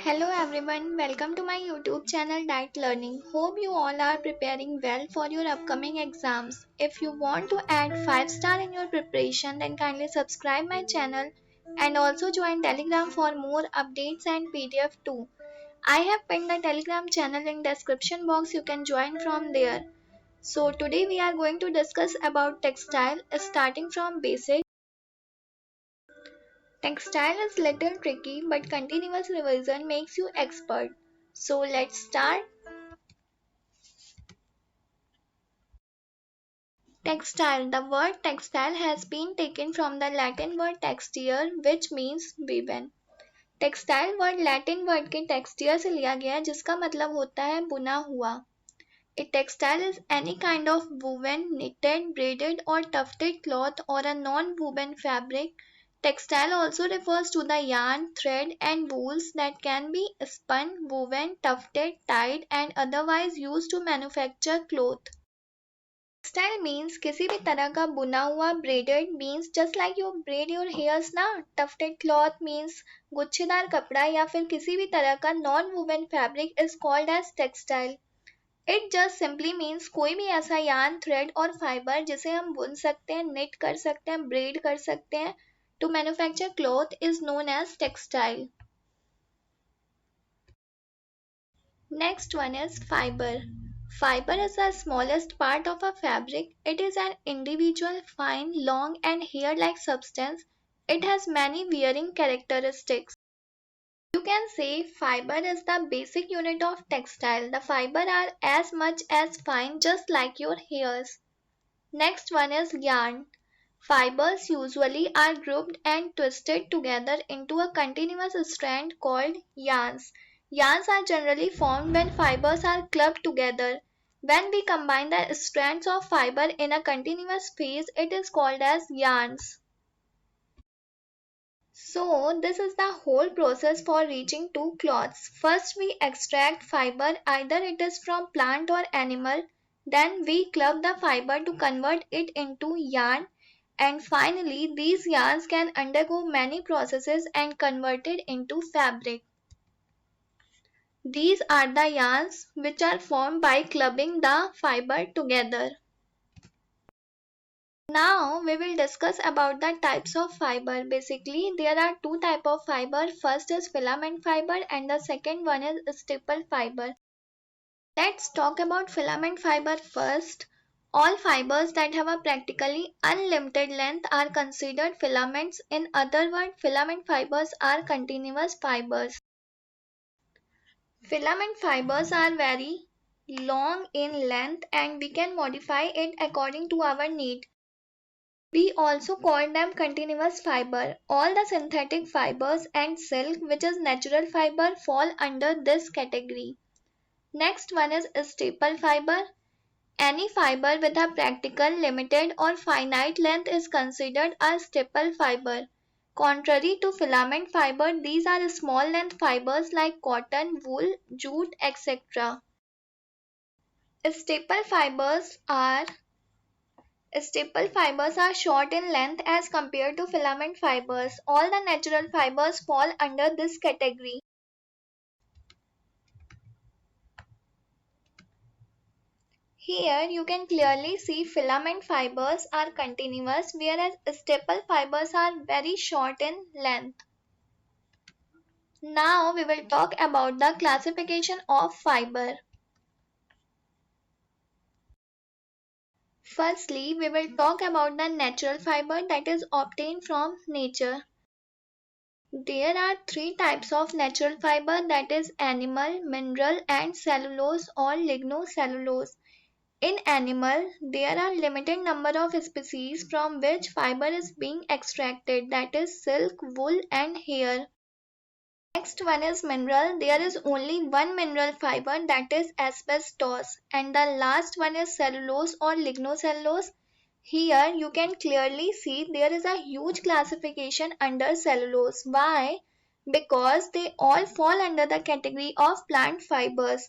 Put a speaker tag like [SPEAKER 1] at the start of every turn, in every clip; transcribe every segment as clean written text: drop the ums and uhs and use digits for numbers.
[SPEAKER 1] Hello everyone, welcome to my YouTube channel Diet Learning. Hope you all are preparing well for your upcoming exams. If you want to add 5 star in your preparation, then kindly subscribe my channel and also join Telegram for more updates and PDF too. I have pinned the Telegram channel in description box, you can join from there. So today we are going to discuss about textile starting from basic. Textile is little tricky but continuous revision makes you expert. So let's start. Textile. The word textile has been taken from the Latin word textere which means woven. Textile word Latin word के टेक्सटियर से लिया गया है जिसका मतलब होता है बुना हुआ. A textile is any kind of woven, knitted, braided or tufted cloth or a non-woven fabric. Textile also refers to the yarn, thread and wools that can be spun, woven, tufted, tied and otherwise used to manufacture cloth. Textile means किसी भी तरह का बुना हुआ. Braided means just like you braid your hairs ना. Tufted cloth means गुच्छेदार कपड़ा या फिर किसी भी तरह का non-woven fabric is called as textile. It just simply means कोई भी ऐसा yarn, thread और fiber जिसे हम बुन सकते हैं, knit कर सकते हैं, braid कर सकते हैं to manufacture cloth is known as textile. Next one is fiber. Fiber is the smallest part of a fabric. It is an individual, fine, long and hair-like substance. It has many wearing characteristics. You can say fiber is the basic unit of textile. The fiber are as much as fine just like your hairs. Next one is yarn. Fibers usually are grouped and twisted together into a continuous strand called yarns. Yarns are generally formed when fibers are clubbed together. When we combine the strands of fiber in a continuous phase, it is called as yarns. So, this is the whole process for reaching to cloths. First, we extract fiber, either it is from plant or animal. Then, we club the fiber to convert it into yarn. And finally, these yarns can undergo many processes and converted into fabric. These are the yarns which are formed by clubbing the fiber together. Now we will discuss about the types of fiber. Basically, there are two types of fiber. First is filament fiber and the second one is staple fiber. Let's talk about filament fiber first. All fibers that have a practically unlimited length are considered filaments. In other words, filament fibers are continuous fibers. Filament fibers are very long in length and we can modify it according to our need. We also call them continuous fiber. All the synthetic fibers and silk, which is natural fiber, fall under this category. Next one is staple fiber. Any fiber with a practical, limited or finite length is considered a staple fiber. Contrary to filament fiber, these are small length fibers like cotton, wool, jute, etc. Staple fibers are short in length as compared to filament fibers. All the natural fibers fall under this category. Here you can clearly see filament fibers are continuous whereas staple fibers are very short in length. Now we will talk about the classification of fiber. Firstly, we will talk about the natural fiber that is obtained from nature. There are three types of natural fiber, that is animal, mineral and cellulose or lignocellulose. In animal, there are limited number of species from which fiber is being extracted, that is silk, wool and hair. Next one is mineral. There is only one mineral fiber, that is asbestos, and the last one is cellulose or lignocellulose. Here you can clearly see there is a huge classification under cellulose. Why? Because they all fall under the category of plant fibers.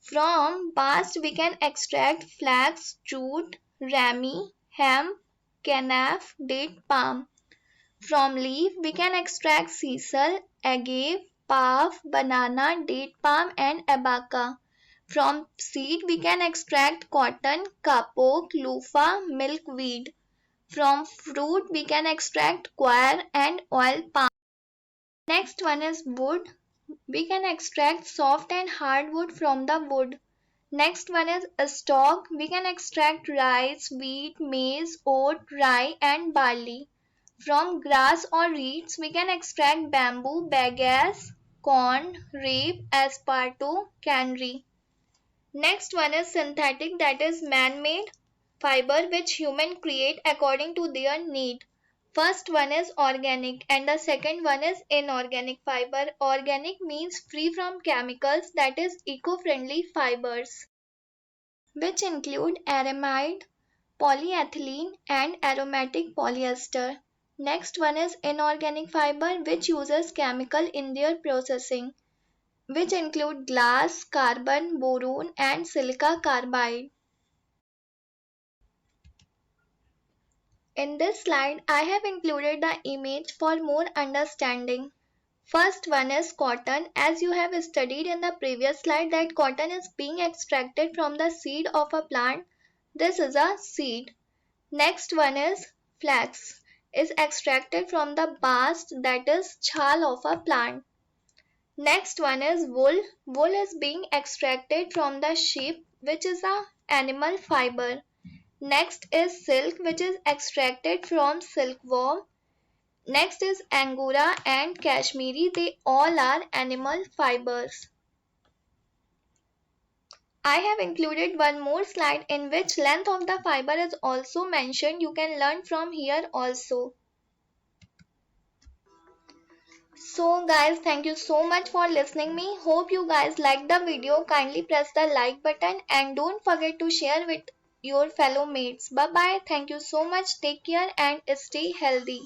[SPEAKER 1] From bast we can extract flax, jute, ramie, hemp, kenaf, date palm. From leaf we can extract sisal, agave, palm, banana, date palm and abaca. From seed we can extract cotton, kapok, loofah, milkweed. From fruit we can extract coir and oil palm. Next one is wood. We can extract soft and hard wood from the wood. Next one is stalk. We can extract rice, wheat, maize, oat, rye and barley. From grass or reeds we can extract bamboo, bagasse, corn, rape, esparto, canary. Next one is synthetic, that is man-made fiber which human create according to their need. First one is organic and the second one is inorganic fiber. Organic means free from chemicals, that is eco-friendly fibers, which include aramide, polyethylene and aromatic polyester. Next one is inorganic fiber which uses chemical in their processing, which include glass, carbon, boron and silica carbide. In this slide, I have included the image for more understanding. First one is cotton. As you have studied in the previous slide that cotton is being extracted from the seed of a plant. This is a seed. Next one is flax. Is extracted from the bast, that is chal of a plant. Next one is wool. Wool is being extracted from the sheep, which is a animal fiber. Next is silk, which is extracted from silkworm. Next is angora and kashmiri. They all are animal fibers. I have included one more slide in which length of the fiber is also mentioned. You can learn from here also. So guys, thank you so much for listening me. Hope you guys liked the video. Kindly press the like button and don't forget to share with your fellow mates. Bye bye. Thank you so much. Take care and stay healthy.